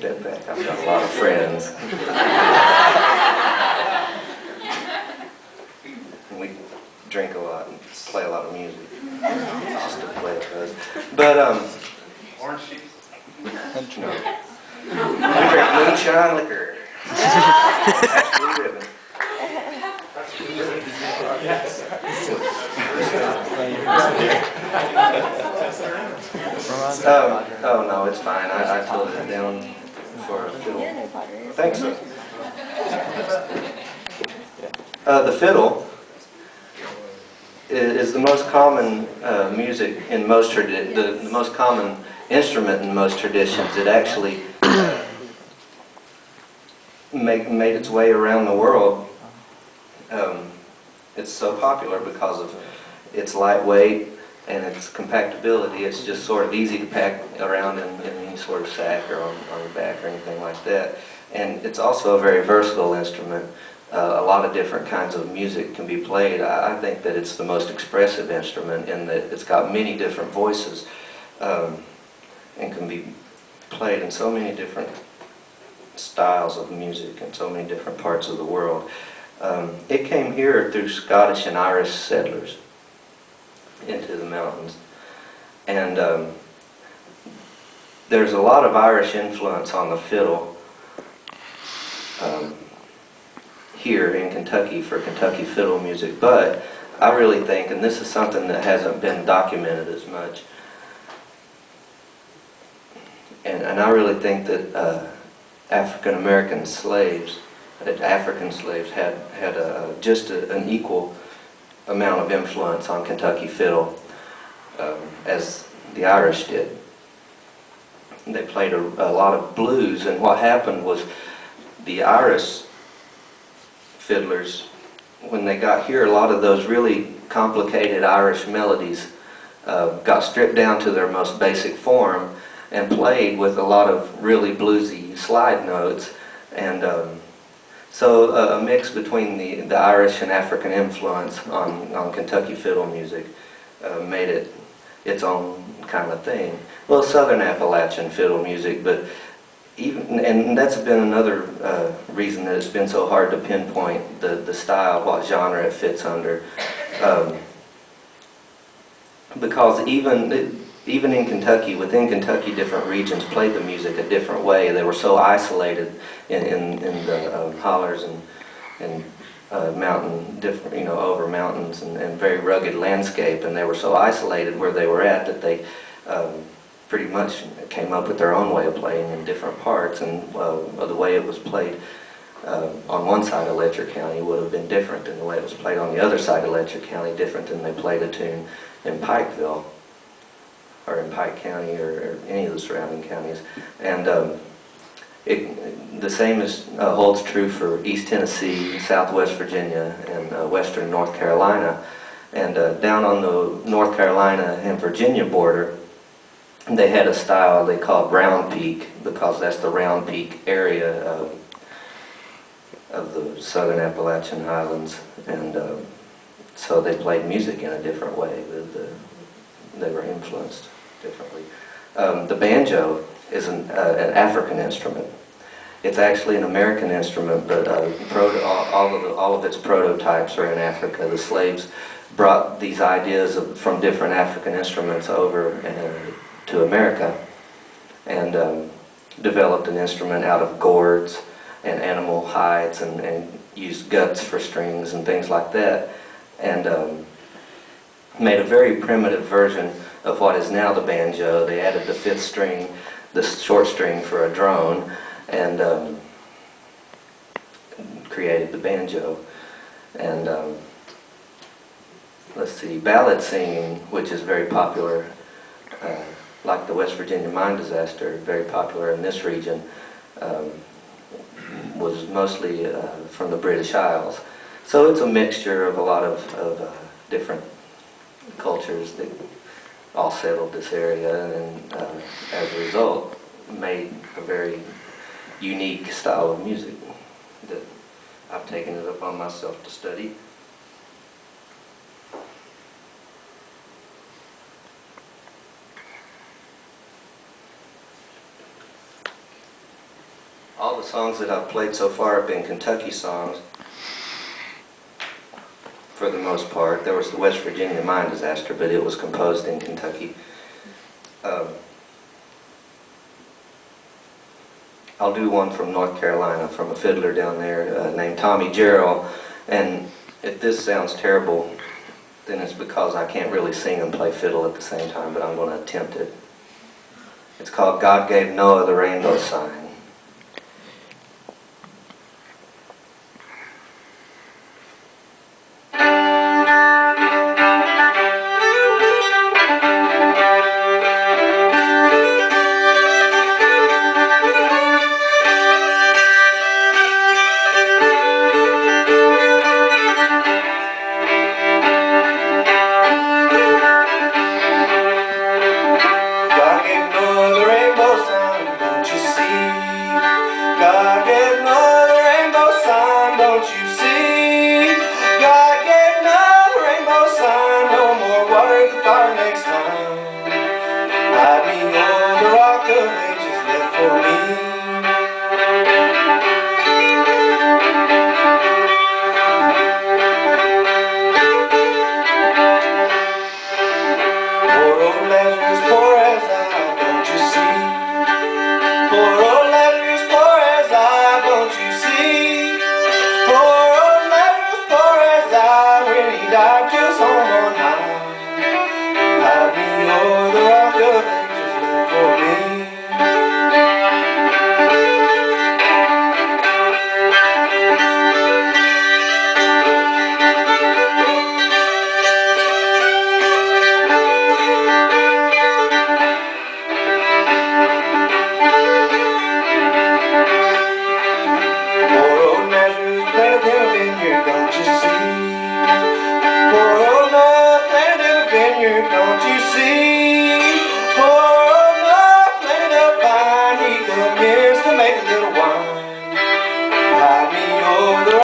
that back. I've got a lot of friends. And we drink a lot and play a lot of music. I'll still play it, guys. But, Orange sheep. no. We drink moonshine liquor. That's blue ribbon. Oh no, it's fine. I tilted it down for a fiddle. Thanks, sir. The fiddle is the most common music in most the most common instrument in most traditions. It actually made its way around the world. It's so popular because of its lightweight and its compactability. It's just sort of easy to pack around in any sort of sack or on your back or anything like that. And it's also a very versatile instrument. A lot of different kinds of music can be played. I think that it's the most expressive instrument in that it's got many different voices and can be played in so many different styles of music in so many different parts of the world. It came here through Scottish and Irish settlers into the mountains. And there's a lot of Irish influence on the fiddle here in Kentucky for Kentucky fiddle music, but I really think, and this is something that hasn't been documented as much, and I really think that African American slaves, African slaves had just an equal amount of influence on Kentucky fiddle as the Irish did. They played a lot of blues, and what happened was the Irish fiddlers, when they got here, a lot of those really complicated Irish melodies got stripped down to their most basic form and played with a lot of really bluesy slide notes, and so a mix between the Irish and African influence on Kentucky fiddle music made it its own kind of thing. Well, Southern Appalachian fiddle music, but and that's been another reason that it's been so hard to pinpoint the style, what genre it fits under, because even in Kentucky, within Kentucky, different regions played the music a different way. They were so isolated in the hollers and mountain, different, over mountains and very rugged landscape, and they were so isolated where they were at that they pretty much came up with their own way of playing in different parts, and the way it was played on one side of Letcher County would have been different than the way it was played on the other side of Letcher County, different than they played a tune in Pikeville or in Pike County or any of the surrounding counties. And the same holds true for East Tennessee, Southwest Virginia, and Western North Carolina. And down on the North Carolina and Virginia border, they had a style they called Round Peak, because that's the Round Peak area of the Southern Appalachian Highlands, and so they played music in a different way. They were influenced differently. The banjo is an African instrument. It's actually an American instrument, but all of its prototypes are in Africa. The slaves brought these ideas from different African instruments over to America, and developed an instrument out of gourds and animal hides, and used guts for strings and things like that, and made a very primitive version of what is now the banjo. They added the fifth string, the short string, for a drone, and created the banjo. And let's see, ballad singing, which is very popular, like the West Virginia mine disaster, very popular in this region, was mostly from the British Isles. So it's a mixture of a lot of different cultures that all settled this area, and as a result made a very unique style of music that I've taken it upon myself to study. All the songs that I've played so far have been Kentucky songs, for the most part. There was the West Virginia mine disaster, but it was composed in Kentucky. I'll do one from North Carolina, from a fiddler down there named Tommy Jarrell. And if this sounds terrible, then it's because I can't really sing and play fiddle at the same time, but I'm going to attempt it. It's called God Gave Noah the Rainbow Sign. Don't you see?